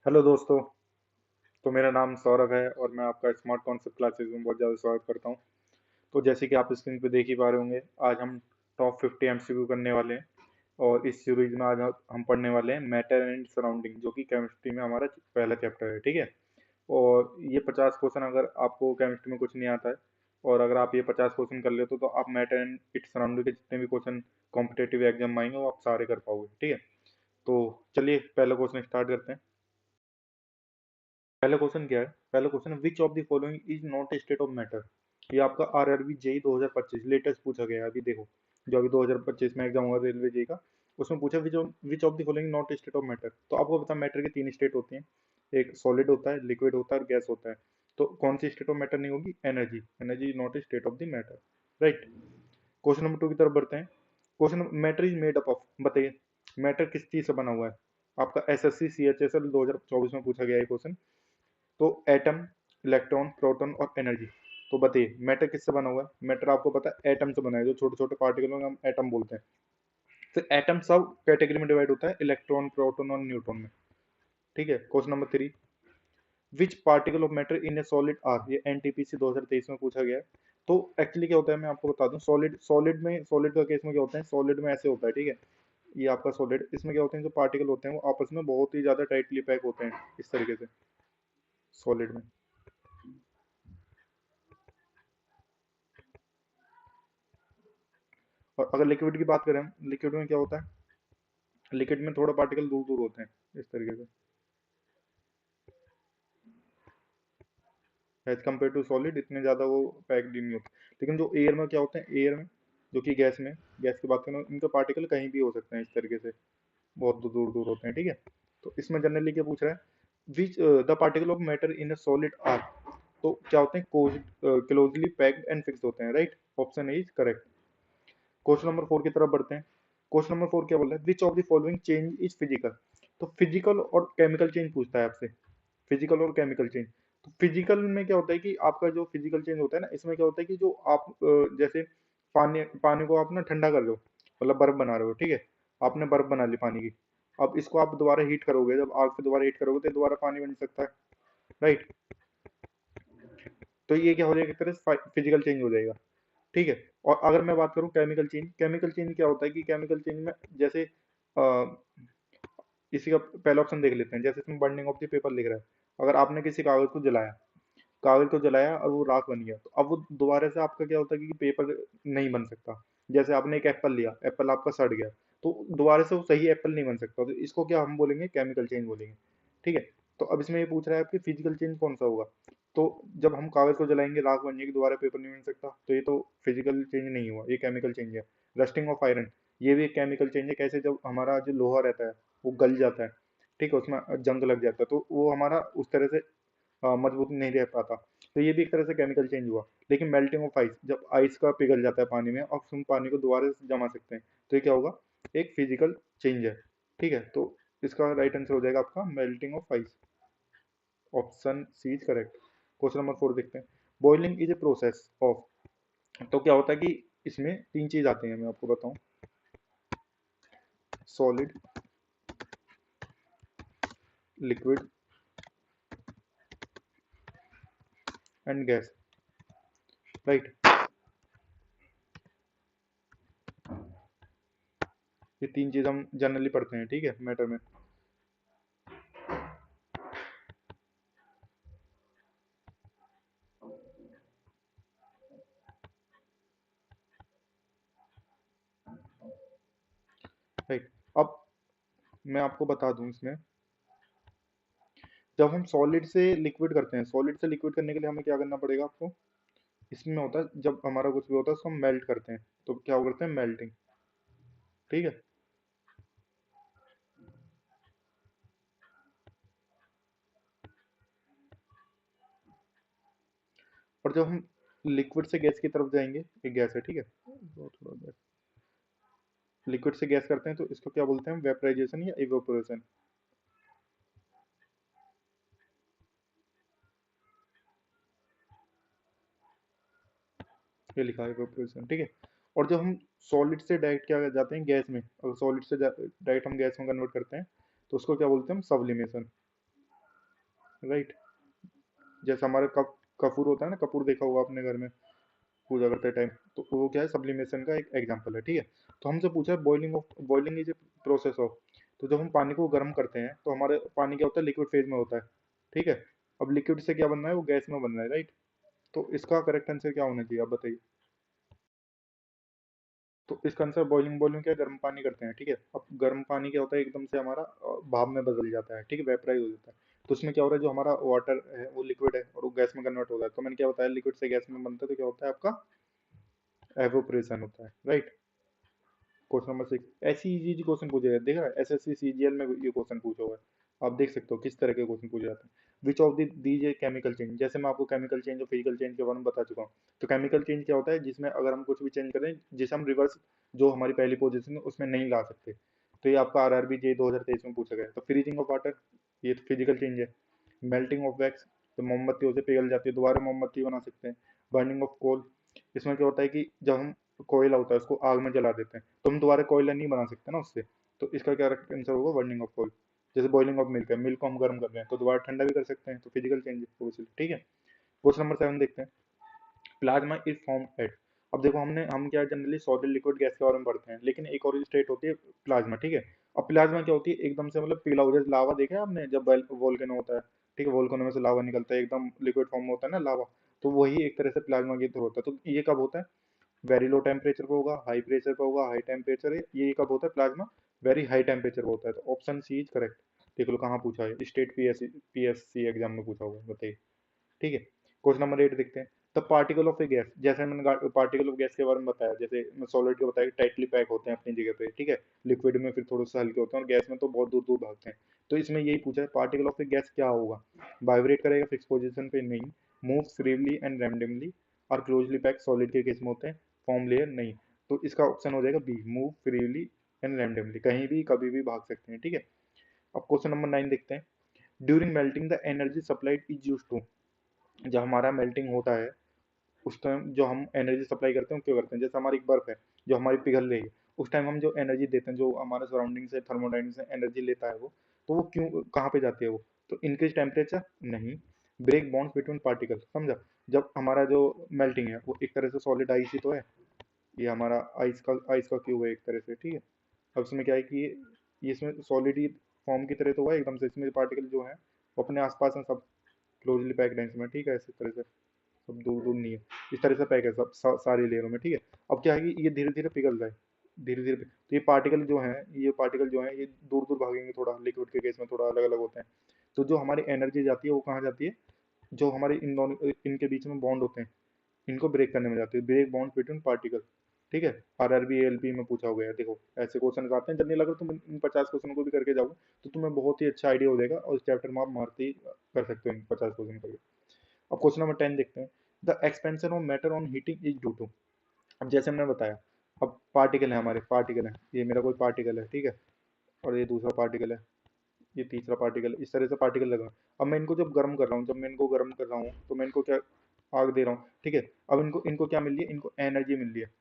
Hello दोस्तों। तो मेरा नाम सौरभ है और मैं आपका स्मार्ट कॉन्सेप्ट क्लासेस में बहुत ज़्यादा स्वागत करता हूं। तो जैसे कि आप स्क्रीन पे देख ही पा रहे होंगे, आज हम टॉप 50 एमसीक्यू करने वाले हैं। और इस सीरीज में आज हम पढ़ने वाले हैं मैटर एंड सराउंडिंग, जो कि केमिस्ट्री में हमारा पहला चैप्टर है। ठीक है। और ये 50 क्वेश्चन, अगर आपको केमिस्ट्री में कुछ नहीं आता है और अगर आप ये 50 क्वेश्चन कर लेते हो, तो आप मैटर एंड इट्स सराउंडिंग के जितने भी क्वेश्चन कॉम्पिटेटिव एग्जाम में आएंगे वो आप सारे कर पाओगे। ठीक है। तो चलिए पहला क्वेश्चन स्टार्ट करते हैं। पहला क्वेश्चन क्या है? पहला क्वेश्चन है, which of the following is not A state of matter. ये आपका आरआरबी जेई 2025 लेटेस्ट पूछा गया है। अभी देखो, जो अभी 2025 में एग्जाम हुआ रेलवे जेई का, उसमें पूछा विच of the following not a state of matter. तो आपको पता, मैटर के तीन स्टेट होते हैं। एक सॉलिड होता है, लिक्विड होता है और गैस होता है। तो कौन सी स्टेट ऑफ मैटर नहीं होगी? Energy. Energy is not A state of the matter. Right. Question number 2 की तरफ बढ़ते हैं। Question, matter is made up of, बताइए मैटर किस चीज से बना हुआ है। आपका एसएससी सीएचएसएल 2024 में पूछा गया है क्वेश्चन। तो एटम, इलेक्ट्रॉन, प्रोटॉन और एनर्जी। तो बताइए मैटर किससे बना हुआ है? मैटर आपको पता है एटम से बना है, जो छोटे छोटे पार्टिकल हम एटम बोलते हैं। तो एटम सब कैटेगरी में डिवाइड होता है, इलेक्ट्रॉन, प्रोटॉन और न्यूट्रॉन में। ठीक है। Question number 3, which particle of matter in a solid are. ये एनटीपीसी 2023 में पूछा गया है। तो एक्चुअली क्या होता है, मैं आपको बता दूं। सॉलिड सॉलिड में, सॉलिड का केस में क्या होता है, सॉलिड में ऐसे होता है। ठीक है। ये आपका सॉलिड, इसमें क्या होते हैं, जो पार्टिकल होते हैं वो आपस में बहुत ही ज्यादा टाइटली पैक होते हैं, इस तरीके से, सॉलिड में। और अगर लिक्विड की बात करें, लिक्विड में क्या होता है, लिक्विड में थोड़ा पार्टिकल दूर दूर होते हैं, इस तरीके से, एज कम्पेयर टू सॉलिड इतने ज्यादा वो पैक्ड नहीं होते। लेकिन जो एयर में क्या होते हैं, एयर में, जो कि गैस में, गैस की बात करें, इनके पार्टिकल कहीं भी हो सकते हैं, इस तरीके से बहुत दूर दूर होते हैं। ठीक है। तो इसमें जनरली क्या पूछ रहा है, which the particle of matter in a solid are. तो क्या होते हैं, क्लोजली पैक्ड एंड फिक्स्ड होते हैं। Right. Option is correct. Question number 4 की तरफ बढ़ते हैं। क्वेश्चन नंबर 4 क्या बोल रहा है, which of the following change is physical. तो फिजिकल और केमिकल चेंज पूछता है आपसे, फिजिकल और केमिकल चेंज। तो फिजिकल में क्या होता है कि आपका जो फिजिकल चेंज होता है ना, इसमें क्या होता है कि जो आप जैसे पानी पानी को आप ना ठंडा कर रहे हो, मतलब बर्फ बना रहे हो। ठीक है। आपने बर्फ बना ली पानी की। अब इसको आप दोबारा हीट करोगे, जब आग से दोबारा हीट करोगे तो ये दोबारा पानी बन सकता है। राइट। तो ये क्या हो जाएगा, एक तरह से फिजिकल चेंज हो जाएगा। ठीक है। और अगर मैं बात करूं केमिकल चेंज, केमिकल चेंज क्या होता है कि केमिकल चेंज में जैसे इसी का पहला ऑप्शन देख लेते हैं। जैसे इसमें बर्निंग ऑफ द पेपर लिख रहा है। अगर आपने किसी कागज को जलाया, कागज को जलाया और वो राख बन गया, तो अब वो दोबारा से आपका क्या होता है कि पेपर नहीं बन सकता। जैसे आपने एक एप्पल लिया, एप्पल आपका सड़ गया, तो दोबारा से वो सही एप्पल नहीं बन सकता। तो इसको क्या हम बोलेंगे, केमिकल चेंज बोलेंगे। ठीक है। तो अब इसमें ये पूछ रहा है आपकी फिजिकल चेंज कौन सा होगा। तो जब हम कागज को जलाएंगे, राख बन जाएगी, दोबारा पेपर नहीं बन सकता, तो ये तो फिजिकल चेंज नहीं हुआ, ये केमिकल चेंज है। रस्टिंग ऑफ आयरन, ये भी एक केमिकल चेंज है। कैसे, जब हमारा जो लोहा रहता है वो गल जाता है, ठीक है, उसमें जंग लग जाता है, तो वो हमारा उस तरह से मजबूत नहीं रह पाता। तो ये भी एक तरह से केमिकल चेंज हुआ। लेकिन मेल्टिंग ऑफ आइस, जब आइस का पिघल जाता है पानी में और हम पानी को दोबारा से जमा सकते हैं, तो ये क्या होगा, एक फिजिकल चेंज है। ठीक है। तो इसका राइट आंसर हो जाएगा आपका melting of ice. Option C is correct. Question number 4 देखते हैं। Boiling is a process of. तो क्या होता है कि इसमें तीन चीज आती हैं, मैं आपको बताऊं। Solid, liquid and gas. Right. ये तीन चीज हम जनरली पढ़ते हैं। ठीक है, मैटर में। राइट। अब मैं आपको बता दूं, इसमें जब हम सॉलिड से लिक्विड करते हैं, सॉलिड से लिक्विड करने के लिए हमें क्या करना पड़ेगा आपको, इसमें होता है जब हमारा कुछ भी होता है उसको हम मेल्ट करते हैं, तो क्या करते हैं, मेल्टिंग। ठीक है। और जब हम लिक्विड से गैस की तरफ जाएंगे, एक गैस है, ठीक है, वो थोड़ा गैस, लिक्विड से गैस करते हैं तो इसको क्या बोलते हैं, वेपराइजेशन या इवेपोरेशन। ये लिखा है इवेपोरेशन। ठीक है। और जब हम सॉलिड से डायरेक्ट क्या जाते हैं, गैस में, अगर सॉलिड से डायरेक्ट हम गैस में कन्वर्ट करते हैं, तो उसको क्या बोलते हैं हम, सब्लिमेशन। राइट। जैसे हमारा कपूर होता है ना, कपूर देखा होगा अपने घर में पूजा करते टाइम, तो वो क्या है, सब्लिमेशन का एक एग्जांपल है, ठीक है। तो हमसे पूछा है boiling is a process of, तो जब हम पानी को गर्म करते हैं तो हमारे पानी क्या होता है, लिक्विड फेज में होता है, ठीक है। अब लिक्विड से क्या बन रहा है, वो गैस में बन रहा है, राइट। तो इसका करेक्ट आंसर क्या होना चाहिए, आप बताइए। तो इसका आंसर बॉइलिंग, बॉइलिंग क्या है, गर्म पानी करते हैं, ठीक है। अब गर्म पानी क्या होता है, एकदम से हमारा भाप में बदल जाता है, ठीक है, वेपराइज हो जाता है। तो उसमें क्या हो रहा है, जो हमारा वाटर है वो लिक्विड है और वो गैस में कन्वर्ट हो रहा है। तो मैंने क्या बताया, लिक्विड से गैस में बनता है, तो क्या होता है आपका एवोपरेशन होता है, राइट। क्वेश्चन नंबर 6, ऐसी इजी इजी क्वेश्चन पूछे जाते हैं, देखा एसएससी सीजीएल में ये क्वेश्चन पूछा हुआ है, आप देख सकते हो किस तरह के क्वेश्चन पूछे जाते हैं। Which of these a chemical change, जैसे मैं आपको केमिकल चेंज और फिजिकल चेंज के बारे में बता चुका हूँ। तो केमिकल चेंज क्या होता है, जिसमें अगर हम कुछ भी चेंज करें, जिसे हम रिवर्स, जो हमारी पहली पोजीशन है उसमें नहीं ला सकते। तो ये आपका आरआरबी जे 2023 में पूछा गया है। तो फ्रीजिंग ऑफ वाटर, ये तो फिजिकल चेंज है। मेल्टिंग ऑफ वैक्स, तो मोमबत्ती उसे पिघल जाती है, दोबारा मोमबत्ती बना सकते हैं। बर्निंग ऑफ कोल, इसमें क्या होता है कि जब हम कोयला होता है उसको आग में जला देते हैं, तो हम दोबारा कोयला नहीं बना सकते ना उससे। तो इसका क्या आंसर होगा, बर्निंग ऑफ कोल। जैसे बॉइलिंग ऑफ मिल्क है, मिल्क को हम गर्म कर रहे हैं तो दोबारा ठंडा भी कर सकते हैं, तो फिजिकल चेंज है, ठीक है। क्वेश्चन नंबर 7 देखते हैं, प्लाज्मा इज फॉर्म एट। अब देखो हम क्या जनरली सॉलिड लिक्विड गैस के बारे में पढ़ते हैं, लेकिन एक और स्टेट होती है प्लाज्मा, ठीक है। अब प्लाज्मा क्या होती है, एकदम से मतलब पीला हो जाए, लावा देखा है आपने, जब वोल्केनो होता है, ठीक है, वोल्केनो में से लावा निकलता है, एकदम लिक्विड फॉर्म में होता है ना लावा। तो वही एक तरह से प्लाज्मा के थ्रू होता है। तो ये कब होता है, वेरी लो टेम्परेचर पे होगा, हाई प्रेशर पे होगा, हाई टेम्परेचर है, ये कब होता है प्लाज्मा, वेरी हाई टेम्परेचर पे होता है। तो ऑप्शन सी इज करेक्ट। देख लो कहाँ पूछा है, स्टेट पीएससी एग्जाम में पूछा हुआ है, बताइए, ठीक है। क्वेश्चन नंबर 8 देखते हैं, the particle of A gas, जैसे मैंने पार्टिकल ऑफ गैस के बारे में बताया, जैसे मैं सॉलिड के बताया टाइटली पैक होते हैं अपनी जगह पे, ठीक है। लिक्विड में फिर थोड़े से हल्के होते हैं और गैस में तो बहुत दूर दूर भागते हैं। तो इसमें यही पूछा है, पार्टिकल ऑफ ए गैस क्या होगा, वाइब्रेट करेगा फिक्स पोजिशन पे, नहीं। मूव फ्रीली एंड रैंडमली, और क्लोजली पैक, सॉलिड के केस में होते हैं। फॉर्म लेयर, नहीं। तो इसका ऑप्शन हो जाएगा B, move freely and randomly, कहीं भी कभी भी भाग सकते हैं, ठीक है। अब क्वेश्चन नंबर 9 देखते हैं, during melting the energy supplied is use to, जब हमारा मेल्टिंग होता है उस टाइम जो हम एनर्जी सप्लाई करते हैं, क्यों करते हैं, जैसे हमारी एक बर्फ है जो हमारी पिघल रही है, उस टाइम हम जो एनर्जी देते हैं, जो हमारे सराउंडिंग से थर्मोडाइनमिक्स से एनर्जी लेता है वो, तो वो क्यों कहाँ पे जाती है वो, तो इंक्रीज टेम्परेचर, नहीं। ब्रेक बॉन्ड्स बिटवीन पार्टिकल, समझा। जब हमारा जो मेल्टिंग है वो एक तरह से सॉलिड आइस ही तो है, ये हमारा आइस का क्यूब है एक तरह से, ठीक है। अब इसमें क्या है कि ये इसमें सॉलिड ही फॉर्म की तरह तो हुआ एकदम से, इसमें पार्टिकल जो है वो अपने आसपास में सब क्लोजली पैक्ड है इसमें, ठीक है, इस तरह से सब दूर दूर नहीं है, इस तरह से पैक है सब सारी लेयरों में, ठीक है। अब क्या है कि ये धीरे धीरे पिघल रहा है, धीरे धीरे, तो ये पार्टिकल जो है, ये पार्टिकल जो है ये दूर दूर भागेंगे, थोड़ा लिक्विड के केस में थोड़ा अलग अलग होते हैं। तो जो हमारी एनर्जी जाती है वो कहाँ जाती है, जो हमारे इन दोनों इनके बीच में बॉन्ड होते हैं, इनको ब्रेक करने में जाती है, ब्रेक बॉन्ड बिटवीन पार्टिकल, ठीक है। आरआरबी एलपी में पूछा गया है, देखो ऐसे क्वेश्चन आते हैं जनरल, अगर तुम इन 50 क्वेश्चन को भी करके जाओ तो तुम्हें बहुत ही अच्छा आइडिया हो जाएगा और इस चैप्टर में आप मारते ही कर सकते हो इन 50 क्वेश्चन करके। अब क्वेश्चन नंबर 10 देखते हैं, the expansion of matter on heating is due to. अब जैसे हमने बताया, अब पार्टिकल है, हमारे पार्टिकल है, ये मेरा कोई पार्टिकल है, ठीक है, और ये दूसरा पार्टिकल है, ये तीसरा पार्टिकल, इस तरह से पार्टिकल लगा। अब मैं इनको जब गर्म कर रहा हूँ, जब मैं इनको गर्म कर रहा हूँ तो मैं इनको क्या, आग दे रहा हूँ, ठीक है। अब इनको इनको क्या मिल रही है, इनको एनर्जी मिल रही है।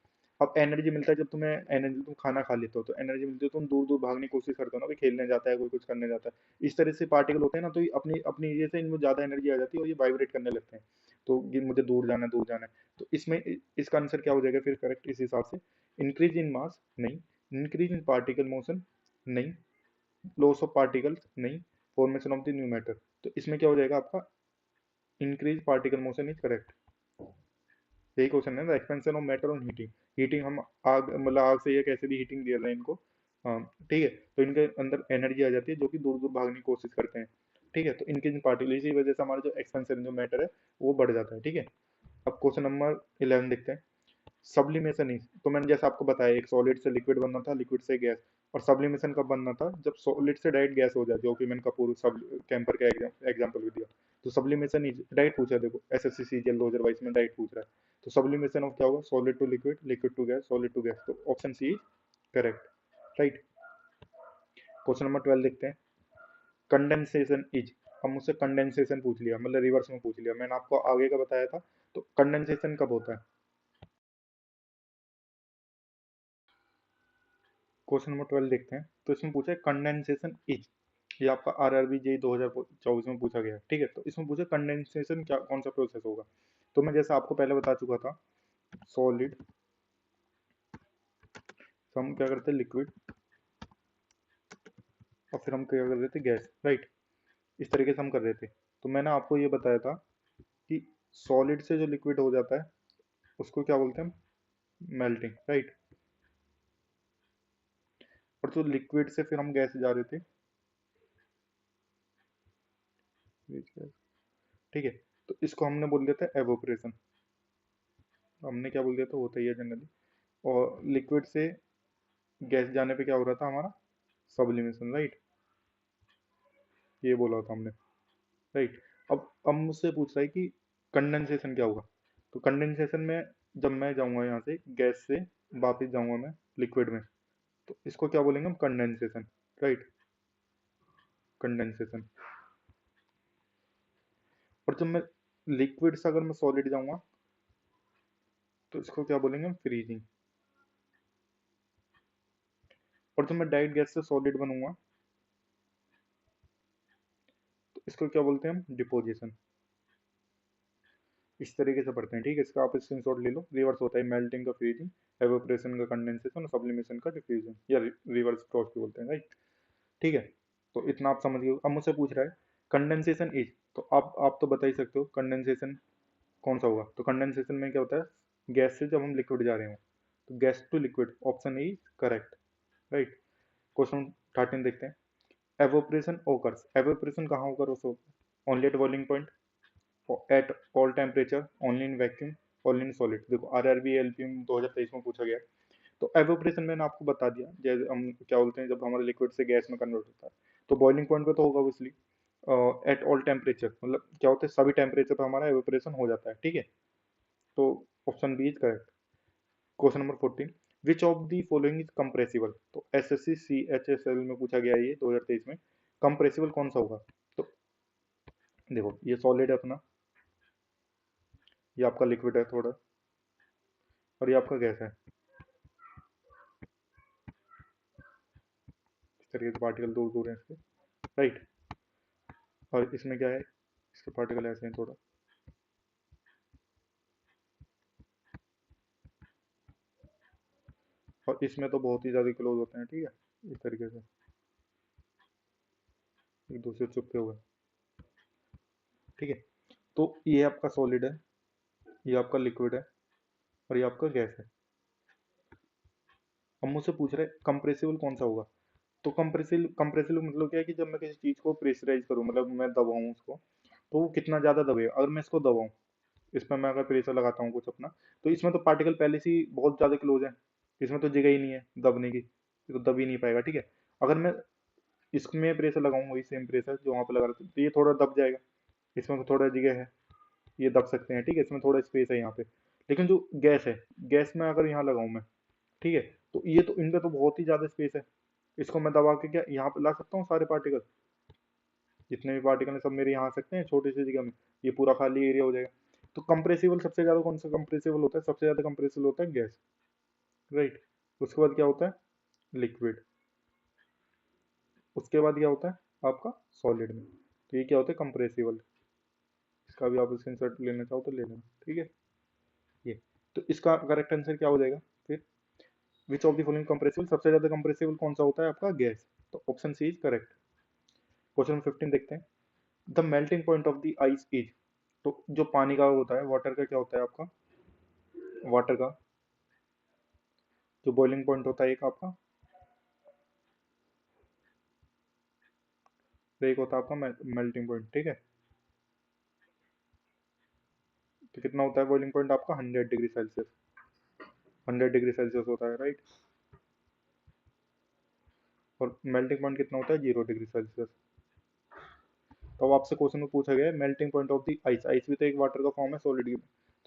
अब एनर्जी मिलता है, जब तुम्हें एनर्जी, तुम खाना खा लेते हो तो एनर्जी मिलती है, तुम दूर दूर भागने की कोशिश करते हो ना, कोई खेलने जाता है, कोई कुछ करने जाता है, इस तरह से पार्टिकल होते हैं ना, तो ये अपनी अपनी ये से इनमें ज्यादा एनर्जी आ जाती है और ये वाइब्रेट करने लगते हैं। तो ये मुझे दूर जाना है, दूर जाना है, तो इसमें इसका आंसर क्या हो जाएगा फिर करेक्ट इस हिसाब से, इंक्रीज इन मास, नहीं। इंक्रीज इन पार्टिकल मोशन, नहीं। लॉस ऑफ पार्टिकल्स, नहीं। Formation of the new matter, तो इसमें क्या हो जाएगा आपका, increase particle motion is correct. यही क्वेश्चन है ना, expansion of matter on heating, heating हम आग, मतलब आग से या कैसे भी हीटिंग दे रहे हैं इनको, हाँ, ठीक है। तो इनके अंदर एनर्जी आ जाती है जो कि दूर दूर भागने की कोशिश करते हैं, ठीक है। तो इनके जिन पार्टिकल, इसी वजह से हमारा जो एक्सपेंशन जो मैटर है वो बढ़ जाता है, ठीक है। अब क्वेश्चन नंबर 11 देखते हैं, सब्लिमेशन इज, तो मैंने जैसे आपको बताया एक सॉलिड से लिक्विड बनना था, लिक्विड से गैस, और सब्लिमेशन कब बनना था, जब सॉलिड से डायरेक्ट गैस हो जाए, जो कि मैंने कपूर सब कैंपर का एग्जांपल भी दिया। तो सब्लिमेशन इज डायरेक्ट पूछा है, देखो एसएससी सीजीएल 2022 में डायरेक्ट पूछ रहा है। तो सब्लिमेशन ऑफ क्या होगा, solid to liquid, liquid to gas, solid to gas, तो option C is correct, right. Question number 12 देखते हैं, कंडेंसेशन इज। अब मुझसे कंडेंसेशन पूछ लिया, मतलब रिवर्स में पूछ लिया, मैंने आपको आगे का बताया था। तो कंडेंसेशन कब होता है, क्वेश्चन नंबर 12 देखते हैं, तो इसमें पूछा है कंडेंसेशन इज, ये आपका आरआरबी जेई 2024 में पूछा गया है, ठीक है। तो इसमें पूछा कंडेंसेशन क्या कौन सा प्रोसेस होगा। तो मैं जैसा आपको पहले बता चुका था, सॉलिड, हम क्या करते हैं लिक्विड, और फिर हम क्या कर रहे थे गैस, राइट। इस तरीके से हम कर रहे थे। तो मैंने आपको ये बताया था कि सॉलिड से जो लिक्विड हो जाता है उसको क्या बोलते हैं, मेल्टिंग, राइट। और जो लिक्विड से फिर हम गैस जा रहे थे, ठीक है। तो इसको हमने बोल दिया था एवोपरेशन, हमने क्या बोल दिया था, होता ही है जनरली। और लिक्विड से गैस जाने पे क्या हो रहा था हमारा, सब्लिमेशन, राइट। ये बोला था हमने, राइट। अब मुझसे पूछ रहा है कि कंडेंसेशन क्या होगा। तो कंडेंसेशन में जब मैं जाऊंगा यहाँ से गैस से वापस जाऊंगा मैं लिक्विड में, तो इसको क्या बोलेंगे हम, कंडेंसेशन, राइट, कंडेंसेशन। और जब मैं लिक्विड से अगर मैं सॉलिड जाऊंगा तो इसको क्या बोलेंगे हम, फ्रीजिंग। और जब मैं डायरेक्ट गैस से सॉलिड बनूंगा तो इसको क्या बोलते हैं हम, डिपोजिशन। इस तरीके से पढ़ते हैं, ठीक है। इसका आप स्क्रीनशॉट ले लो, रिवर्स होता है मेल्टिंग का फ्रीजिंग, एवोपरेशन का कंडेंसेशन और सब्लिमेशन का डिफ्यूजन, या रिवर्स प्रोसेस भी बोलते हैं, राइट, ठीक है। तो इतना आप समझ गए। अब मुझसे पूछ रहा है कंडेंसेशन इज, तो आप तो बता ही सकते हो कंडेंसेशन कौन सा होगा। तो कंडेंसेशन में क्या होता है, गैस से जब हम लिक्विड जा रहे हो, तो gas to liquid, option A correct, right. Question 13 देखते हैं। एवोपरेशन ओकर्स, एवोपरेशन कहाँ होकर उस, only at boiling point, at all temperature, only in vacuum, only in solid. देखो आरआरबी एलपीएम 2023 में पूछा गया है। तो एवोपरेशन मैंने आपको बता दिया, जैसे हम क्या बोलते हैं जब हमारे लिक्विड से गैस में कन्वर्ट होता है, तो बॉइलिंग पॉइंट पे तो होगा ऑब्वियसली। एट ऑल टेम्परेचर मतलब क्या होता है, सभी टेम्परेचर पे हमारा एवोपरेशन हो जाता है, ठीक है। तो option B is correct. Question number 14, which of the following is compressible. तो एसएससी सीएचएसएल में पूछा गया है ये 2023 में, कंप्रेसिबल कौन सा होगा। तो देखो ये सॉलिड है अपना, ये आपका लिक्विड है थोड़ा, और ये आपका गैस है। इस तरीके से पार्टिकल दूर दूर है इसके, राइट। और इसमें क्या है, इसके पार्टिकल ऐसे हैं थोड़ा, और इसमें तो बहुत ही ज़्यादा क्लोज होते हैं, ठीक है, इस तरीके से एक दूसरे से चिपके हुए, ठीक है। तो ये आपका सॉलिड है, ये आपका लिक्विड है, और ये आपका गैस है। अब मुझसे पूछ रहे कंप्रेसिबल कौन सा होगा। तो कंप्रेसिबल मतलब क्या है कि जब मैं किसी चीज़ को प्रेशराइज करूँ, मतलब मैं दबाऊँ उसको, तो वो कितना ज़्यादा दबेगा। अगर मैं इसको दबाऊँ, इस पर मैं अगर प्रेशर लगाता हूँ कुछ अपना, तो इसमें तो पार्टिकल पहले से ही बहुत ज़्यादा क्लोज है, इसमें तो जगह ही नहीं है दबने की, ये तो दब ही नहीं पाएगा, ठीक है। अगर मैं इसमें प्रेशर लगाऊंगा, वही सेम प्रेशर जो वहाँ पे लगा रहा था, तो ये थोड़ा दब जाएगा, इसमें तो थोड़ा जगह है, ये दब सकते हैं, ठीक है, इसमें थोड़ा स्पेस है यहाँ पे। लेकिन जो गैस है, गैस में अगर यहाँ लगाऊं मैं, ठीक है, तो ये तो इनका तो बहुत ही ज़्यादा स्पेस है, इसको मैं दबा के क्या यहाँ पे ला सकता हूँ, सारे पार्टिकल, जितने भी पार्टिकल हैं सब मेरे यहाँ आ सकते हैं छोटी सी जगह में, ये पूरा खाली एरिया हो जाएगा। तो कंप्रेसिबल सबसे ज़्यादा कौन सा कंप्रेसिबल होता है, सबसे ज़्यादा कंप्रेसिबल होता है गैस, राइट। उसके बाद क्या होता है, लिक्विड। उसके बाद क्या होता है आपका, सॉलिड में। तो ये क्या होता है, कंप्रेसिबल। इसका भी आप स्क्रीनशॉट लेना चाहो तो ले लेना, ठीक है। ये, तो इसका करेक्ट आंसर क्या हो जाएगा फिर, विच ऑफ द फॉलोइंग कंप्रेसिबल, सबसे ज्यादा कंप्रेसिबल कौन सा होता है आपका, गैस। तो option C is correct. Question 15 देखते हैं। The melting point of the ice is, तो जो पानी का होता है, वाटर का क्या होता है आपका, वाटर का जो बॉइलिंग पॉइंट होता है एक आपका, तो एक होता है आपका मेल्टिंग पॉइंट, ठीक है। तो कितना होता है बॉइलिंग पॉइंट आपका, 100 डिग्री सेल्सियस, 100 डिग्री सेल्सियस होता है, राइट। और मेल्टिंग पॉइंट कितना होता है, 0 डिग्री सेल्सियस। तो अब आपसे क्वेश्चन में पूछा गया है melting point of the ice, ice भी तो एक वाटर का फॉर्म है सॉलिड की,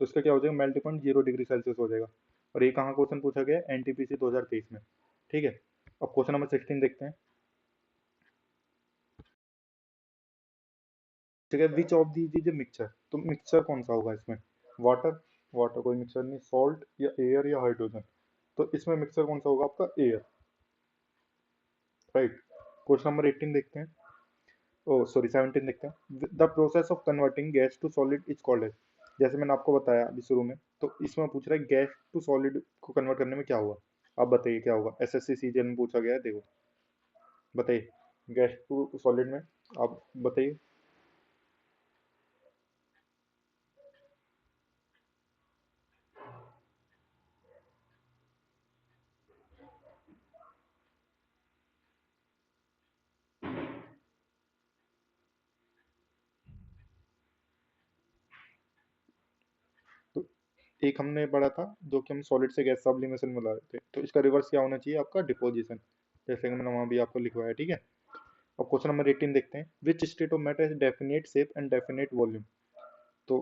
तो इसका क्या हो जाएगा, मेल्टिंग पॉइंट 0 डिग्री सेल्सियस हो जाएगा। और ये कहाँ क्वेश्चन पूछा गया है, एनटीपीसी 2023 में, ठीक है। अब क्वेश्चन नंबर 16 देखते हैं। ठीक है, which of these is a mixture, तो मिक्सचर कौन सा होगा इसमें, वाटर, वाटर कोई मिक्सचर नहीं, सॉल्ट या एयर या हाइड्रोजन। तो इसमें मिक्सचर कौन सा होगा आपका, एयर, राइट। क्वेश्चन नंबर 18 देखते हैं। ओ सॉरी 17 देखते हैं। The process of converting gas to solid is called as. जैसे मैंने आपको बताया अभी शुरू में, तो इसमें पूछ रहा है गैस टू सॉलिड को कन्वर्ट करने में क्या हुआ। आप बताइए क्या होगा, एसएससी सीजीएल में पूछा गया है, देखो बताइए। गैस टू सॉलिड में आप बताइए। तो एक हमने पढ़ा था जो कि हम सॉलिड से गैस सब्लिमेशन में ला रहे थे, तो इसका रिवर्स क्या होना चाहिए आपका, डिपोजिशन। जैसे कि मैंने वहां भी आपको लिखवाया, ठीक है। अब क्वेश्चन नंबर 18 देखते हैं, which state of matter is definite shape and definite volume. तो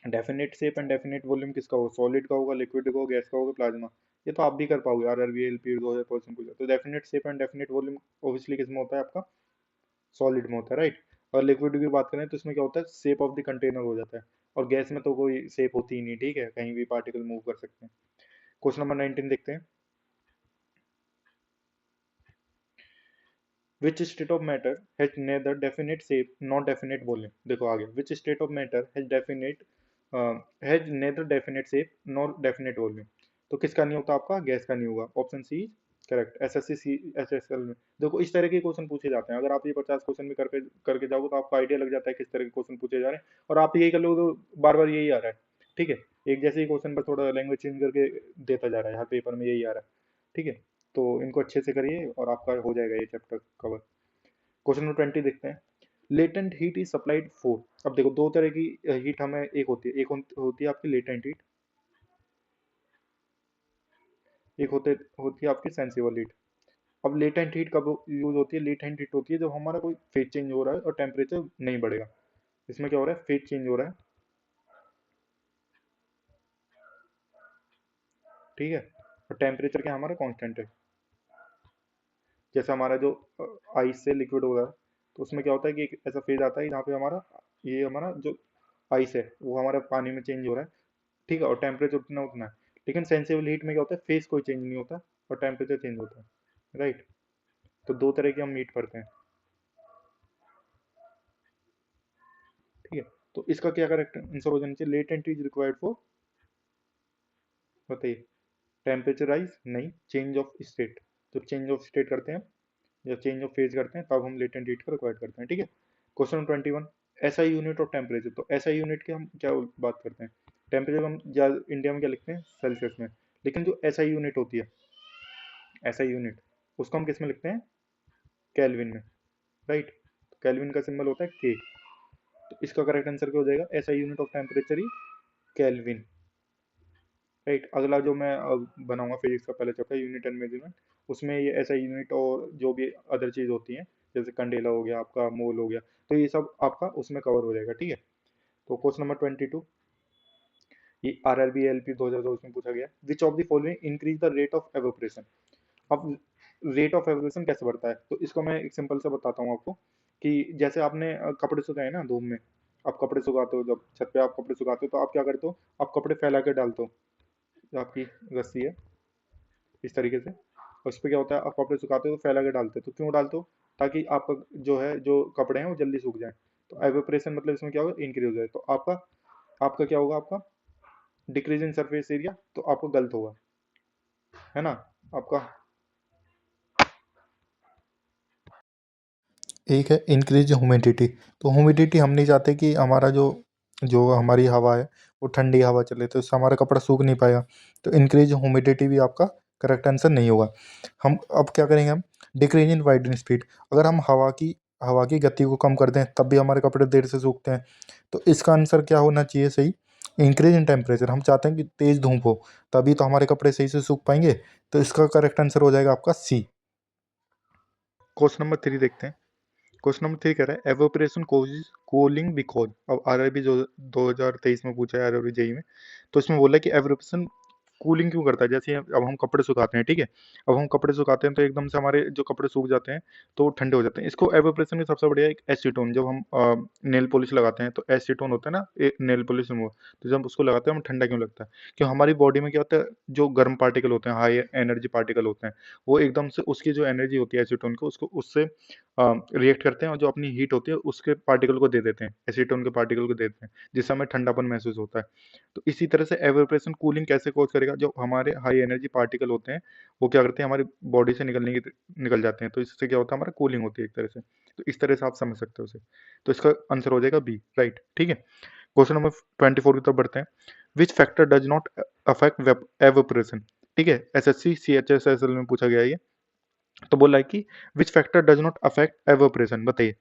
definite shape and definite volume किसका होगा, सॉलिड का होगा, लिक्विड का होगा, गैस का होगा, प्लाज्मा। ये तो आप भी कर पाओगे, आरआरबी एलपी 2000 क्वेश्चन पूछा। तो definite shape and definite volume obviously किसमें होता है आपका, सॉलिड में होता है, राइट। और लिक्विड की बात करें तो इसमें क्या होता है, शेप ऑफ द कंटेनर हो जाता है। और गैस में तो कोई शेप होती ही नहीं, ठीक है, कहीं भी पार्टिकल मूव कर सकते हैं। क्वेश्चन नंबर 19 देखते हैं, which state of matter has neither definite shape not definite volume. देखो आगे, which state of matter has neither definite shape not definite volume. तो किसका नहीं होता आपका, गैस का नहीं होगा, option C correct. SSC SSL में देखो इस तरह के क्वेश्चन पूछे जाते हैं। अगर आप ये 50 क्वेश्चन भी करके करके जाओगे तो आपको आइडिया लग जाता है किस तरह के क्वेश्चन पूछे जा रहे हैं, और आप यही कर लो तो बार बार यही आ रहा है, ठीक है। एक जैसे ही क्वेश्चन पर थोड़ा लैंग्वेज चेंज करके देता जा रहा है, हर पेपर में यही आ रहा है, ठीक है। तो इनको अच्छे से करिए और आपका हो जाएगा ये चैप्टर कवर। क्वेश्चन नंबर 20 देखते हैं, latent heat is supplied four. अब देखो दो तरह की हीट हमें, एक होती है, एक होती है आपकी लेटेंट हीट, एक होती है आपकी सेंसिबल हीट। अब लेटेंट हीट कब यूज होती है, लेटेंट हीट होती है जब हमारा कोई फेज चेंज हो रहा है और टेम्परेचर नहीं बढ़ेगा। इसमें क्या हो रहा है, फेज चेंज हो रहा है, ठीक है, और टेम्परेचर क्या हमारा कांस्टेंट है। जैसे हमारा जो आइस से लिक्विड हो रहा है, तो उसमें क्या होता है कि एक ऐसा फेज आता है जहाँ पे हमारा, ये हमारा जो आइस है वो हमारा पानी में चेंज हो रहा है, ठीक है, और टेम्परेचर उतना उतना है। लेकिन सेंसिबल हीट में क्या होता है, फेज कोई चेंज नहीं होता और टेम्परेचर चेंज होता है, राइट। तो दो तरह की हम हीट पढ़ते हैं, ठीक है। तो इसका क्या करेक्ट आंसर हो जाना चाहिए, लेटेंट इज रिक्वायर्ड फॉर, बताइए। टेम्परेचर राइज नहीं, चेंज ऑफ स्टेट। जब चेंज ऑफ स्टेट करते हैं या चेंज ऑफ फेज करते हैं तब हम लेटेंट हीट का रिक्वायर्ड करते हैं, ठीक है। क्वेश्चन 21, ऐसा यूनिट ऑफ टेम्परेचर। तो ऐसा यूनिट की हम क्या बात करते हैं, टेम्परेचर हम इंडिया में क्या लिखते हैं, सेल्सियस में। लेकिन जो ऐसा यूनिट होती है, ऐसा यूनिट, उसको हम किस में लिखते हैं, केल्विन में, राइट। केल्विन का सिंबल होता है के। तो इसका करेक्ट आंसर क्या हो जाएगा, ऐसा unit of temperature he kelvin, right. अगला जो मैं बनाऊंगा फिजिक्स का पहला चैप्टर, यूनिट एंड मेजरमेंट, उसमें ये ऐसा यूनिट और जो भी अदर चीज होती है, जैसे कंडेला हो गया आपका, मोल हो गया, तो ये सब आपका उसमें कवर हो जाएगा, ठीक है। तो क्वेश्चन नंबर 22, ये आरआरबी एलपी 2002 में पूछा गया, विच of the following increase the rate of evaporation. अब रेट ऑफ एवोपरेशन कैसे बढ़ता है, तो इसको मैं एक सिंपल से बताता हूँ आपको, कि जैसे आपने कपड़े सुखाए ना धूप में, आप कपड़े सुखाते हो, जब छत पे आप कपड़े सुखाते हो तो आप क्या करते हो, आप कपड़े फैला के डालते हो, जो आपकी रस्सी है इस तरीके से, और उस पर क्या होता है, आप कपड़े सुखाते हो तो फैला के डालते हो, तो क्यों डालते हो, ताकि आपका जो है, जो कपड़े हैं वो जल्दी सूख जाए। तो एवेपोरेशन मतलब इसमें क्या होगा, इंक्रीज हो जाए, तो आपका आपका क्या होगा, आपका डिक्रीज इन सरफेस एरिया, तो आपको गलत होगा, है ना आपका। एक है इंक्रीज ह्यूमिडिटी। तो ह्यूमिडिटी हम नहीं चाहते कि हमारा जो जो हमारी हवा है वो ठंडी हवा चले, तो इससे हमारा कपड़ा सूख नहीं पाएगा। तो इंक्रीज ह्यूमिडिटी भी आपका करेक्ट आंसर नहीं होगा। हम अब क्या करेंगे, हम डिक्रीज इन वाइडनिंग स्पीड। अगर हम हवा की गति को कम कर दें तब भी हमारे कपड़े देर से सूखते हैं। तो इसका आंसर क्या होना चाहिए सही, इंक्रीज इन टेम्परेचर। हम चाहते हैं कि तेज़ धूप हो, तभी तो हमारे कपड़े सही से सूख पाएंगे। तो इसका करेक्ट आंसर हो जाएगा आपका सी। क्वेश्चन नंबर 3 देखते हैं। क्वेश्चन नंबर 3 कह रहा है, एवोपरेशन कोजेज कूलिंग बिकॉज। अब आरआरबी जो 2023 में पूछा है, आरआरबी जेई में, तो इसमें बोला है कि एवोपरेशन कूलिंग क्यों करता है? जैसे अब हम कपड़े सुखाते हैं, ठीक है? अब हम कपड़े सुखाते हैं तो एकदम से हमारे जो कपड़े सूख जाते हैं, तो वो ठंडे हो जाते हैं। इसको एवापोरेशन में सबसे बढ़िया एक एसीटोन, जब हम नेल पॉलिश लगाते हैं तो एसीटोन होता है ना, नेल पॉलिश रिमूवर, तो जब उसको लगाते हैं हम ठंडा क्यों लगता है? क्यों हमारी बॉडी में क्या होता है, जो गर्म पार्टिकल होते हैं, हाई एनर्जी पार्टिकल होते हैं, वो एकदम से उसकी जो एनर्जी होती है एसीटोन को, उसको उससे रिएक्ट करते हैं और जो अपनी हीट होती है उसके पार्टिकल को दे देते हैं, एसीटोन के पार्टिकल को दे देते हैं, जिससे हमें ठंडापन महसूस होता है। तो इसी तरह से एवापोरेशन कूलिंग कैसे कॉज करेगा? जो हमारे हाई एनर्जी पार्टिकल होते हैं वो क्या करते हैं, हमारी बॉडी से निकल जाते हैं, तो इससे क्या होता है, हमारा कूलिंग होती है एक तरह से। तो इस तरह से आप समझ सकते हो उसे। तो इसका आंसर हो जाएगा बी, राइट, ठीक है। क्वेश्चन नंबर 24 की तरफ बढ़ते हैं। Which factor does not affect evaporation? ठीक है, एसएससी सीएचएसएसएल में पूछा गया है ये। तो बोला है कि which factor does not affect evaporation, बताइए।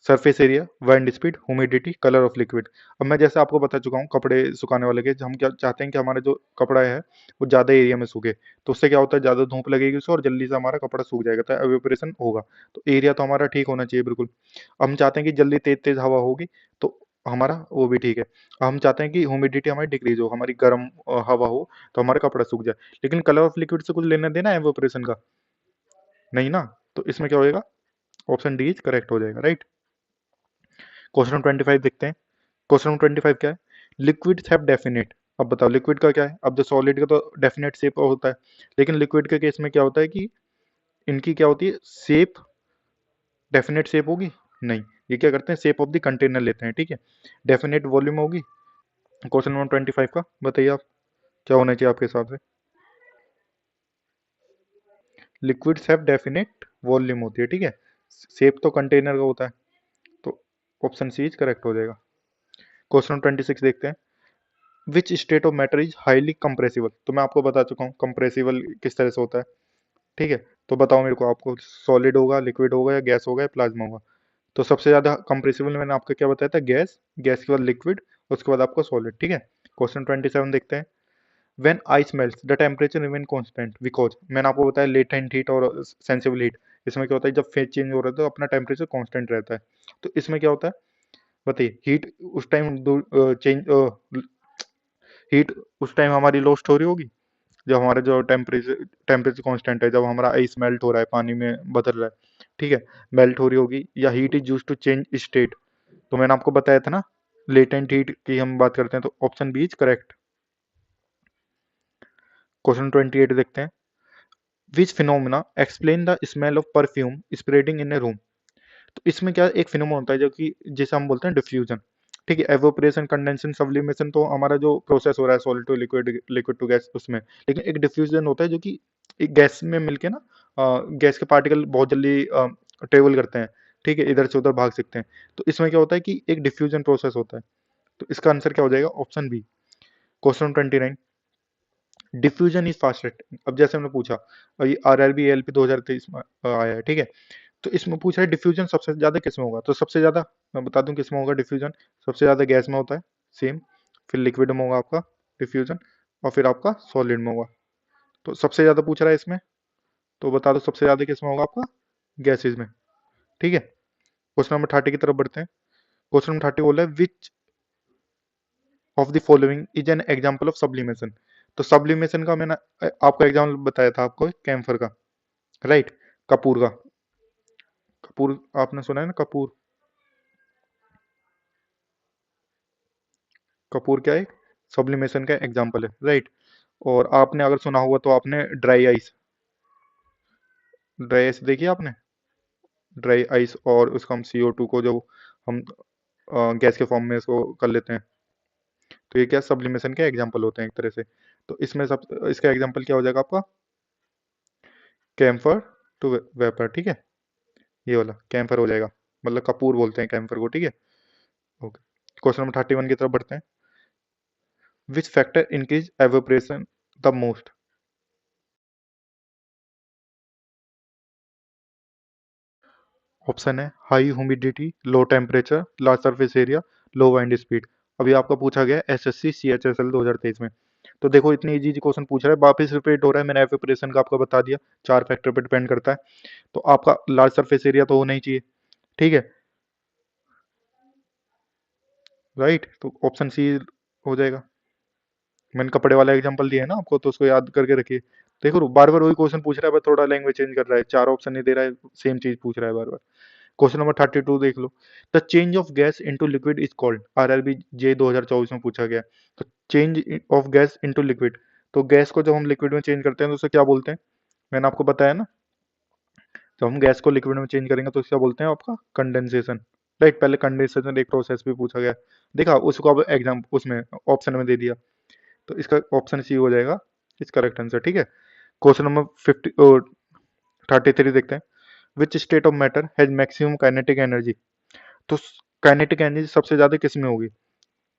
Surface area, wind speed, humidity, colour of liquid. अब मैं जैसे आपको बता चुका हूँ कपड़े सुखाने वाले के, हम क्या चाहते हैं कि हमारा जो कपड़ा है वो ज़्यादा एरिया में सूखे, तो उससे क्या होता है, ज़्यादा धूप लगेगी उसे और जल्दी से हमारा कपड़ा सूख जाएगा, तो एवेपोरेशन होगा। तो एरिया तो हमारा ठीक होना चाहिए बिल्कुल। हम चाहते हैं कि जल्दी तेज तेज हवा होगी, तो हमारा वो भी ठीक है। हम चाहते हैं कि ह्यूमिडिटी हमारी डिक्रीज हो, हमारी गर्म हवा हो, तो हमारा कपड़ा सूख जाए। लेकिन कलर ऑफ लिक्विड से कुछ लेना देना है एवेपोरेशन का? नहीं ना। तो इसमें क्या होएगा, ऑप्शन डी इज करेक्ट हो जाएगा, राइट। क्वेश्चन नंबर 25 देखते हैं। क्वेश्चन नंबर 25 क्या है? Liquids have definite. अब बताओ लिक्विड का क्या है? अब जो सॉलिड का तो डेफिनेट शेप होता है, लेकिन लिक्विड के केस में क्या होता है कि इनकी क्या होती है, शेप डेफिनेट शेप होगी? नहीं, ये क्या करते हैं, शेप ऑफ द कंटेनर लेते हैं, ठीक है। डेफिनेट वॉल्यूम होगी। क्वेश्चन नंबर 25 का बताइए आप, क्या होना चाहिए आपके हिसाब से? लिक्विड्स हैव डेफिनेट वॉल्यूम होती है, ठीक है। शेप तो कंटेनर का होता है, तो ऑप्शन सी इज करेक्ट हो जाएगा। क्वेश्चन नंबर 26 देखते हैं। Which state of matter is highly compressible? तो मैं आपको बता चुका हूँ कंप्रेसिबल किस तरह से होता है, ठीक है। तो बताओ मेरे को, आपको सॉलिड होगा, लिक्विड होगा, या गैस होगा, या प्लाज्मा होगा? तो सबसे ज्यादा कंप्रेसिबल मैंने आपको क्या बताया था, गैस, गैस के बाद लिक्विड, उसके बाद आपका सॉलिड, ठीक है। क्वेश्चन 27 देखते हैं। When ice melts the temperature remain constant because, मैंने आपको बताया लेटेंट हीट और सेंसिबल हीट। इसमें क्या होता है, जब फेज चेंज हो रहा है तो अपना टेम्परेचर कांस्टेंट रहता है। तो इसमें क्या होता है, बताइए। हीट उस टाइम चेंज, हीट उस टाइम हमारी लॉस्ट हो रही होगी जब हमारा जो टेम्परेचर कांस्टेंट है, जब हमारा आइस मेल्ट हो रहा है, पानी में बदल रहा है, ठीक है, मेल्ट हो रही होगी, या heat is use to change state. तो मैंने आपको बताया था ना, लेटेंट हीट की हम बात करते हैं, तो option B is correct. Question 28 देखते हैं। Which phenomena explain the smell of perfume spreading in a room? तो इसमें क्या एक फिनोमेना होता है जो कि जिसे हम बोलते हैं डिफ्यूजन, ठीक है। एवोपरेशन, कंडेंसेशन, सब्लिमेशन तो हमारा जो प्रोसेस हो रहा है solid to liquid, liquid to gas, उसमें। लेकिन एक डिफ्यूजन होता है जो कि एक गैस में मिलके ना, गैस के पार्टिकल बहुत जल्दी ट्रेवल करते हैं, ठीक है, इधर से उधर भाग सकते हैं। तो इसमें क्या होता है कि एक डिफ्यूजन प्रोसेस होता है। तो इसका आंसर क्या हो जाएगा, option B. Question 29। Diffusion is fastest. अब जैसे हमने पूछा, और ये RRB ALP 2023 में आया है, ठीक है। तो इसमें पूछा है डिफ्यूजन सबसे ज्यादा किस में होगा, तो सबसे ज्यादा मैं बता दूं किस में होगा डिफ्यूजन। सबसे ज्यादा गैस में होता है, सेम। फिर लिक्विड में होगा आपका डिफ्यूजन, और फिर आपका सॉलिड में होगा। तो सबसे ज्यादा पूछ रहा है इसमें, तो बता दो सबसे ज्यादा किस में होगा आपका, गैसेज में, ठीक है। क्वेश्चन नंबर 30 की तरफ बढ़ते हैं। क्वेश्चन नंबर 30 बोला है which of the following is an example of sublimation? तो सब्लिमेशन का मैंने आपको एग्जाम्पल बताया था आपको, कैम्फर का, राइट, कपूर का। कपूर आपने सुना है ना, कपूर। कपूर क्या है, सब्लिमेशन का एग्जाम्पल है, राइट। और आपने अगर सुना होगा तो आपने ड्राई आइस, ड्राई आइस देखी आपने, ड्राई आइस, और उसका हम CO2 को जो हम गैस के फॉर्म में इसको कर लेते हैं, तो ये क्या सब्लिमेशन के एग्जाम्पल होते हैं एक तरह से। तो इसमें सब, इसका एग्जाम्पल क्या हो जाएगा आपका, कैम्फर टू वेपर, ठीक है। ये वाला कैम्फर हो जाएगा, मतलब कपूर बोलते हैं कैम्फर को, ठीक है। ओके। क्वेश्चन नंबर 31 की तरफ बढ़ते हैं। Which factor increase evaporation the most? Option है high humidity, low temperature, large surface area, low wind speed. अभी आपका पूछा गया SSC CHSL 2023 में। तो देखो इतनी इजी क्वेश्चन पूछ रहा है, वापस रिपीट हो रहा है, मैंने एवेपोरेशन का आपको बता दिया, 4 फैक्टर पे डिपेंड करता है। तो आपका लार्ज सरफेस एरिया तो होना ही चाहिए, ठीक है, राइट। तो ऑप्शन सी हो जाएगा। मैंने कपड़े वाला एग्जांपल दिया है ना आपको, तो उसको याद करके रखिए। देखो बार बार वही क्वेश्चन पूछ रहा है, बस थोड़ा लैंग्वेज चेंज कर रहा है, चार ऑप्शन नहीं दे रहा है, सेम चीज पूछ रहा है बार बार। क्वेश्चन नंबर 32 देख लो। The change of gas into liquid is called, RRB J 2024 में पूछा गया है। तो change of gas into liquid, तो गैस को जब हम लिक्विड में चेंज करते हैं तो उसे क्या बोलते हैं? मैंने आपको बताया ना, जब हम गैस को लिक्विड में चेंज करेंगे तो उसे क्या बोलते हैं आपका? कंडेंसेशन। राइट, पहले कंडेंसेशन एक प्रोसेस भी पूछा गया है। देखा, उसको अब एग्जाम उसमें ऑप्शन में दे दिया, तो इसका ऑप्शन सी हो जाएगा इस करेक्ट आंसर। ठीक है, क्वेश्चन नंबर 33 देखते हैं। Which state of matter has maximum kinetic energy, तो काइनेटिक एनर्जी सबसे ज्यादा किस में होगी?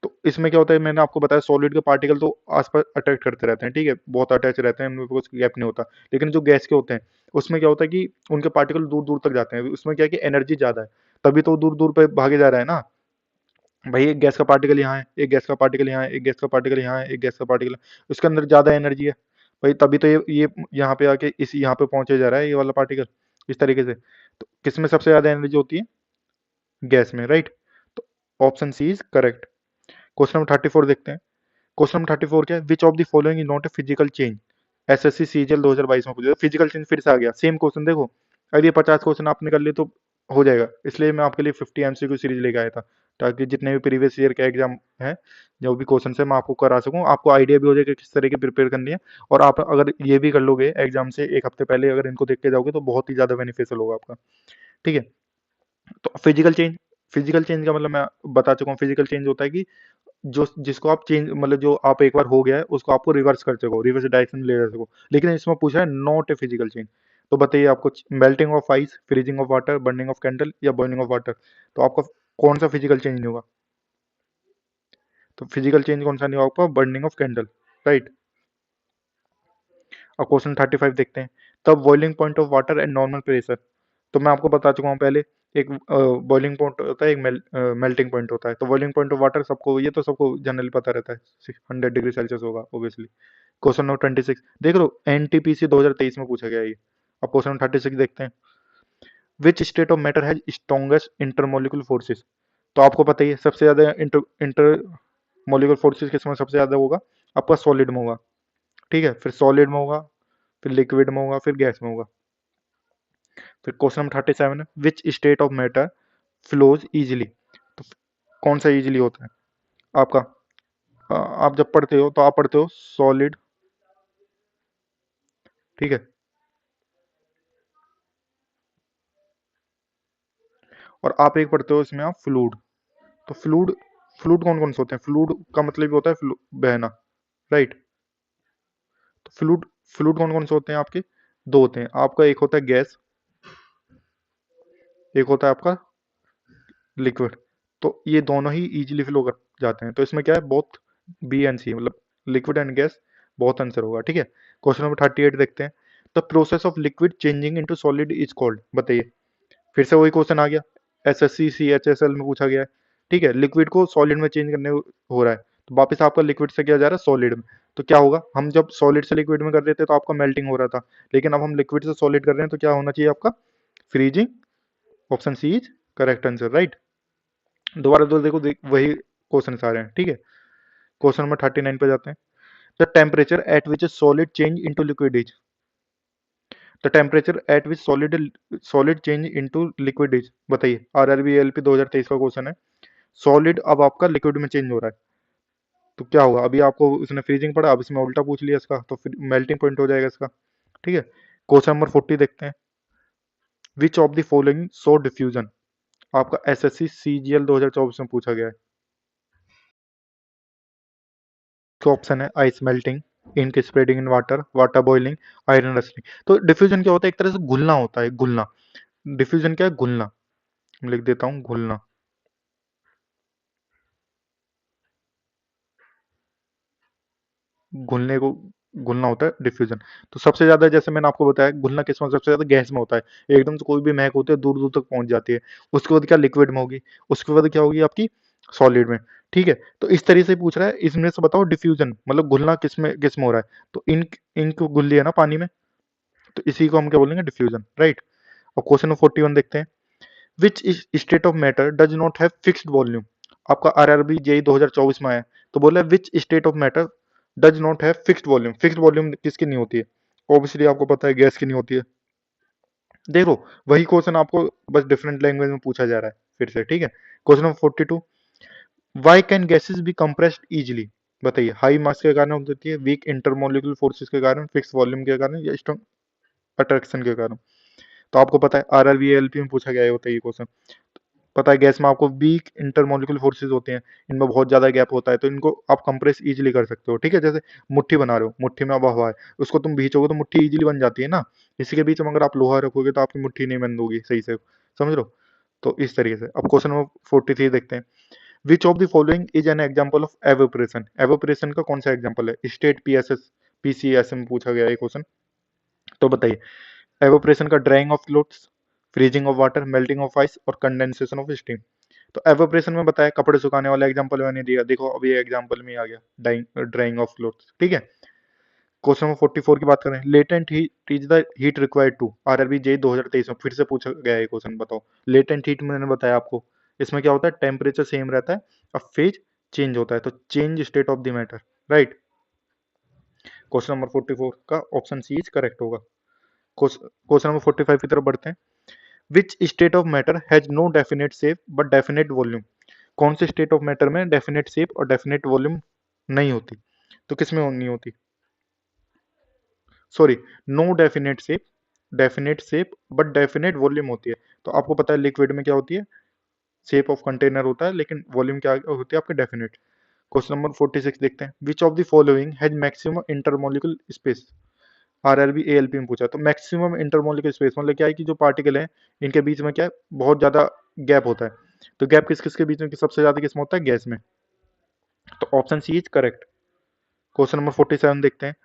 तो इसमें क्या होता है, मैंने आपको बताया सॉलिड के पार्टिकल तो आसपास अट्रैक्ट करते रहते हैं, ठीक है, बहुत अटैच रहते हैं, उनमें कुछ गैप नहीं होता। लेकिन जो गैस के होते हैं उसमें क्या होता है कि उनके पार्टिकल दूर दूर तक जाते हैं, उसमें क्या है कि एनर्जी ज्यादा है, तभी तो दूर दूर पे भागे जा रहा है ना। भाई एक गैस का पार्टिकल यहाँ है, एक गैस का पार्टिकल यहाँ है, एक गैस का पार्टिकल यहाँ है, एक गैस का पार्टिकल, उसके अंदर ज्यादा एनर्जी है। भाई तभी तो ये यहाँ पे आके इस यहाँ पे पहुंचे जा रहा है ये वाला पार्टिकल, इस तरीके से। तो किसमें सबसे ज्यादा एनर्जी होती है? गैस में, राइट। तो option C is correct. Question number 34 देखते हैं। क्वेश्चन नंबर 34 क्या है? Which of the following is not a physical change? SSC CGL 2022 में पूछा, फिजिकल चेंज फिर से आ गया, सेम क्वेश्चन देखो। अगर ये 50 क्वेश्चन आपने कर लिए तो हो जाएगा, इसलिए मैं आपके लिए 50 एमसीक्यू सीरीज लेके आया था, ताकि जितने भी प्रीवियस ईयर के एग्जाम हैं, जो भी क्वेश्चन है मैं आपको करा सकूं, आपको आइडिया भी हो जाएगा किस तरह की प्रिपेयर करनी है। और आप अगर ये भी कर लोगे एग्जाम से एक हफ्ते पहले, अगर इनको देख के जाओगे तो बहुत ही ज्यादा बेनिफिशियल होगा आपका। ठीक है, तो फिजिकल चेंज का मतलब मैं बता चुका हूँ। फिजिकल चेंज होता है कि जो जिसको आप चेंज मतलब जो आप एक बार हो गया है उसको आपको रिवर्स कर सको, रिवर्स डायरेक्शन में ले जा सको। लेकिन इसमें पूछा है नॉट ए फिजिकल चेंज। तो बताइए आपको, melting of ice, freezing of water, burning of candle या बर्निंग ऑफ वाटर, तो आपका कौन सा फिजिकल चेंज नहीं होगा? तो फिजिकल चेंज कौन सा नहीं होगा आपका? Burning of candle, right. अब क्वेश्चन 35 देखते हैं। तब boiling point of water and normal pressure, तो मैं आपको बता चुका हूँ पहले, एक बॉइलिंग पॉइंट होता है, एक मेल्टिंग पॉइंट होता है। तो बॉइलिंग पॉइंट ऑफ वाटर सबको, ये तो सबको जनरली पता रहता है, 100 डिग्री सेल्सियस होगा ऑब्वियसली। क्वेश्चन नंबर 26 देख लो, एनटीपीसी 2023 में पूछा गया है ये। अब क्वेश्चन नंबर 36 देखते हैं। Which state of matter has strongest intermolecular forces, तो आपको पता ही है सबसे ज्यादा इंटर फोर्सेस किसमें सबसे ज्यादा होगा? आपका सॉलिड में होगा। ठीक है, फिर सॉलिड में होगा, फिर लिक्विड में होगा, फिर गैस में होगा। फिर क्वेश्चन नंबर 37 है, विच state of matter flows easily, तो कौन सा इजिली होता है आपका? आप जब पढ़ते हो तो आप पढ़ते हो सॉलिड, ठीक है, और आप एक पढ़ते हो इसमें आप फ्लूड। तो फ्लूड, फ्लूड कौन कौन से होते हैं? फ्लूड का मतलब ही होता है बहना, राइट। तो फ्लूड, फ्लूड कौन कौन से होते हैं आपके? दो होते हैं आपका, एक होता है गैस, एक होता है आपका लिक्विड। तो ये दोनों ही इजीली फ्लो कर जाते हैं, तो इसमें क्या है, बोथ बी एंड सी, मतलब लिक्विड एंड गैस, बहुत आंसर होगा। ठीक है, क्वेश्चन नंबर 38 देखते हैं। The process of liquid changing into solid is called, बताइए। फिर से वही क्वेश्चन आ गया, एसएससी सीएचएसएल में पूछा गया है। ठीक है, लिक्विड को सॉलिड में चेंज करने हो रहा है, तो वापस आपका लिक्विड से किया जा रहा है सॉलिड में। तो क्या होगा, हम जब सॉलिड से लिक्विड में कर रहे थे तो आपका मेल्टिंग हो रहा था, लेकिन अब हम लिक्विड से सॉलिड कर रहे हैं तो क्या होना चाहिए आपका? Freezing. Option C is correct answer, right. दोबारा दो देखो, वही क्वेश्चन आ रहे हैं। ठीक है, क्वेश्चन नंबर 39 पे जाते हैं। The temperature at which solid change into liquid is, the temperature at which solid change into liquid is, बताइए। आरआरबी एलपी 2023 का क्वेश्चन है। सॉलिड अब आपका लिक्विड में चेंज हो रहा है, तो क्या होगा? अभी आपको उसने फ्रीजिंग पढ़ा, अब इसमें उल्टा पूछ लिया इसका, तो फिर मेल्टिंग पॉइंट हो जाएगा इसका। ठीक है, क्वेश्चन नंबर 40 देखते हैं। Which of the following shows diffusion, आपका एसएससी सीजीएल 2024 में पूछा गया है। तो ऑप्शन है ice melting, ink spreading in water, water boiling, iron rusting. तो डिफ्यूजन क्या होता है? एक तरह से घुलना होता है, घुलना। डिफ्यूजन क्या है? घुलना। लिख देता हूँ घुलना। घुलने को घुलना होता है डिफ्यूजन। तो सबसे ज्यादा, जैसे मैंने आपको बताया, घुलना किस में सबसे ज्यादा? गैस में होता है। एकदम से कोई भी महक होती है दूर दूर तक पहुंच जाती है। उसके बाद क्या? लिक्विड में होगी। उसके बाद क्या होगी आपकी? सॉलिड में। ठीक है, तो इस तरीके से पूछ रहा है, इसमें से बताओ डिफ्यूजन मतलब घुलना किस में हो रहा है? तो इंक, इंक घुल रही है ना पानी में, तो इसी को हम क्या बोलेंगे? Diffusion, right. और क्वेश्चन नंबर 41 देखते हैं। Which state of matter does not have fixed volume, आपका आरआरबी जेई 2024 में आया। तो बोला विच state of matter does not have fixed volume. Fixed volume किसकी नहीं होती है? ऑब्वियसली आपको पता है गैस की नहीं होती है। देखो वही क्वेश्चन आपको बस डिफरेंट लैंग्वेज में पूछा जा रहा है फिर से, ठीक है। Question number 42, why can gases be compressed easily? बताइए, हाई मास के कारण होती है, वीक इंटरमोलिकुलर फोर्सेस के कारण, फिक्स वॉल्यूम के कारण, या स्ट्रॉन्ग अट्रैक्शन के कारण? तो आपको पता है आरआरबी एलपी में पूछा गया है, होता है ये क्वेश्चन। पता है गैस में आपको वीक इंटरमोलिकुलर फोर्सेस होते हैं, इनमें बहुत ज्यादा गैप होता है, तो इनको आप कंप्रेस इजीली कर सकते हो, ठीक है। जैसे मुट्ठी बना रहे हो, मुट्ठी में अब हवा है, उसको तुम भींचोगे तो मुट्ठी इजीली बन जाती है ना। इसी के बीच में अगर आप लोहा रखोगे तो आपकी मुट्ठी नहीं बंद होगी सही से, समझ लो। तो इस तरीके से अब क्वेश्चन नंबर 43 देखते हैं। Which of the following is an example of evaporation? Evaporation का कौन सा एग्जाम्पल है? स्टेट पीएसएस पीसीएस में पूछा गया है क्वेश्चन। तो बताइए, एवोपरेशन का drying of clothes, freezing of water, melting of ice और कंडेंसेशन ऑफ स्टीम। तो एवोपरेशन में बताया, कपड़े सुखाने वाला एग्जांपल मैंने दिया, देखो अभी एग्जांपल में आ गया, ड्राइंग ऑफ क्लोथ्स, ठीक है। क्वेश्चन नंबर 44 की बात करें, latent heat is the heat required to, RRB J 2023 में फिर से पूछा गया है क्वेश्चन। बताओ, लेटेंट हीट मैंने बताया आपको, इसमें क्या होता है, टेम्परेचर सेम रहता है, अब फेज चेंज होता है, तो change state of the matter, right. Question number 44 का ऑप्शन सी इज करेक्ट होगा। क्वेश्चन नंबर 45 की तरफ बढ़ते हैं। Which state of matter has no definite shape but definite volume? कौन से स्टेट ऑफ मैटर में डेफिनेट शेप और डेफिनेट वॉल्यूम नहीं होती? तो किसमें नहीं होती? Sorry, no definite shape but definite volume होती है। तो आपको पता है लिक्विड में क्या होती है, शेप ऑफ कंटेनर होता है, लेकिन वॉल्यूम क्या होती है आपके, डेफिनेट। क्वेश्चन नंबर 46 देखते हैं। Which of the following has maximum intermolecular space? RRB ALP में पूछा, तो मैक्सिमम इंटरमोलिकुलर स्पेस मतलब क्या है कि जो पार्टिकल है इनके बीच में क्या है, बहुत ज्यादा गैप होता है। तो गैप किस किस के बीच में, सबसे ज्यादा किस में होता है, गैस में। तो option C is correct. Question number 47 देखते हैं।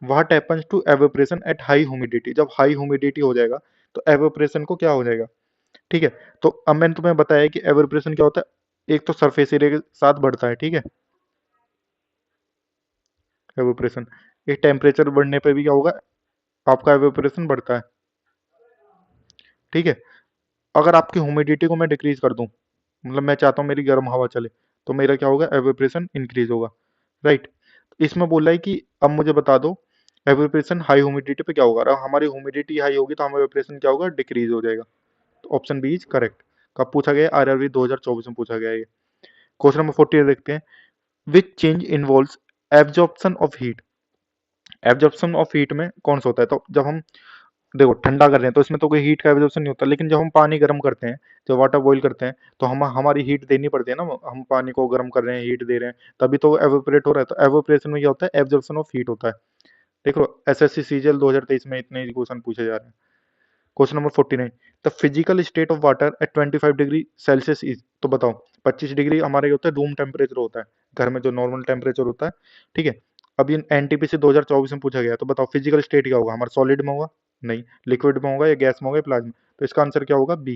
What happens to evaporation at high humidity? जब हाई ह्यूमिडिटी हो जाएगा तो एवेपोरेशन को क्या हो जाएगा, ठीक है। तो अब मैंने तुम्हें बताया कि एवेपोरेशन क्या होता है, एक तो सरफेस एरिया के साथ बढ़ता है, ठीक है, एवेपोरेशन। एक टेम्परेचर बढ़ने पे भी क्या होगा, आपका एवेपोरेशन बढ़ता है, ठीक है। अगर आपकी ह्यूमिडिटी को मैं डिक्रीज कर दूं, मतलब मैं चाहता हूं मेरी गर्म हवा चले, तो मेरा क्या होगा, एवेपोरेशन इंक्रीज होगा, राइट। इसमें बोल रहा है कि अब मुझे बता दो एवेपोरेशन हाई ह्यूमिडिटी पे क्या होगा, अगर हमारी ह्यूमिडिटी हाई होगी तो हमारा एवेपोरेशन क्या होगा, डिक्रीज हो जाएगा। तो ऑप्शन बी इज करेक्ट। कब पूछा गया, आरआरबी 2024 में पूछा गया है ये। क्वेश्चन नंबर 48 देखते हैं। Which change involves absorption of heat? Absorption of heat में कौन सा होता है, तो जब हम देखो ठंडा कर रहे हैं तो इसमें तो कोई हीट का एब्जॉर्प्शन नहीं होता, लेकिन जब हम पानी गर्म करते हैं, जब वाटर बॉईल करते हैं, तो हम हमारी हीट देनी पड़ती है ना, हम पानी को गर्म कर रहे हैं, हीट दे रहे हैं, तभी तो एवोपरेट हो रहा है। तो एवोपरेशन में क्या होता है, एब्जॉर्प्शन ऑफ हीट होता है। देखो एसएससी सीजीएल 2023 में इतने क्वेश्चन पूछे जा रहे हैं। Question number 49, the physical state of water at 25 degree Celsius is? तो बताओ, 25 डिग्री हमारे होता है रूम टेम्परेचर होता है, घर में जो नॉर्मल टेम्परेचर होता है, ठीक है। अब ये एनटीपीसी 2024 में पूछा गया, तो बताओ फिजिकल स्टेट क्या होगा हमारा, सॉलिड में होगा, नहीं, लिक्विड में होगा, या गैस में होगा, या प्लाज्मा? तो इसका आंसर क्या होगा, बी।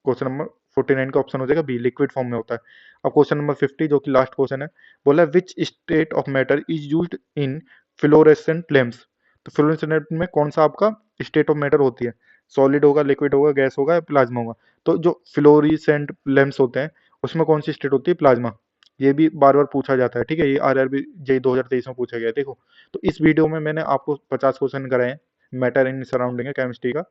क्वेश्चन नंबर 49 का ऑप्शन हो जाएगा बी, लिक्विड फॉर्म में होता है। अब क्वेश्चन नंबर 50 जो कि लास्ट क्वेश्चन है, बोला विच state of matter is used in fluorescent lamps? तो फ्लोरेसेंट में कौन सा आपका स्टेट ऑफ मैटर होती है, सॉलिड होगा, लिक्विड होगा, गैस होगा, या प्लाज्मा होगा? तो जो फ्लोरेसेंट लैम्प्स होते हैं उसमें कौन सी स्टेट होती है, प्लाज्मा। ये भी बार बार पूछा जाता है, ठीक है, ये आरआरबी जे 2023 में पूछा गया है, देखो। तो इस वीडियो में मैंने आपको 50 क्वेश्चन कराए हैं, मैटर इन सराउंडिंग है केमिस्ट्री का,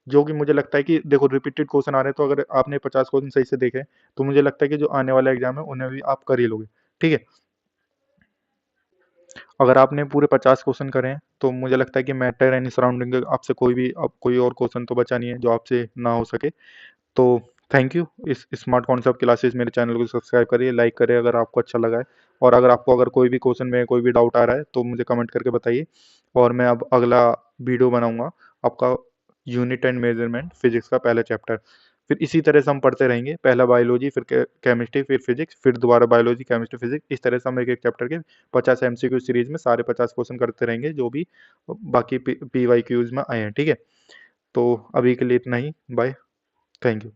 जो कि मुझे लगता है कि देखो रिपीटेड क्वेश्चन आ रहे हैं, तो अगर आपने 50 क्वेश्चन सही से देखे तो मुझे लगता है कि जो आने वाला एग्जाम है उन्हें भी आप कर ही लोगे, ठीक है। अगर आपने पूरे 50 क्वेश्चन करे हैं तो मुझे लगता है कि मैटर एंड सराउंडिंग आपसे कोई भी अब कोई और क्वेश्चन तो बचा नहीं है जो आपसे ना हो सके। तो थैंक यू। इस स्मार्ट कॉन्सेप्ट क्लासेस मेरे चैनल को सब्सक्राइब करिए, लाइक करिए अगर आपको अच्छा लगा है, और अगर आपको अगर कोई भी क्वेश्चन में कोई भी डाउट आ रहा है तो मुझे कमेंट करके बताइए, और मैं अब अगला वीडियो बनाऊंगा आपका यूनिट एंड मेजरमेंट फिजिक्स का पहला चैप्टर। फिर इसी तरह से हम पढ़ते रहेंगे, पहला बायोलॉजी, फिर केमिस्ट्री, फिर फिजिक्स, फिर दोबारा बायोलॉजी, केमिस्ट्री, फिजिक्स, इस तरह से हम एक एक चैप्टर के 50 एमसीक्यू सीरीज में सारे 50 क्वेश्चन करते रहेंगे जो भी बाकी पी वाई क्यूज में आए हैं, ठीक है। तो अभी के लिए इतना ही, बाय, थैंक यू।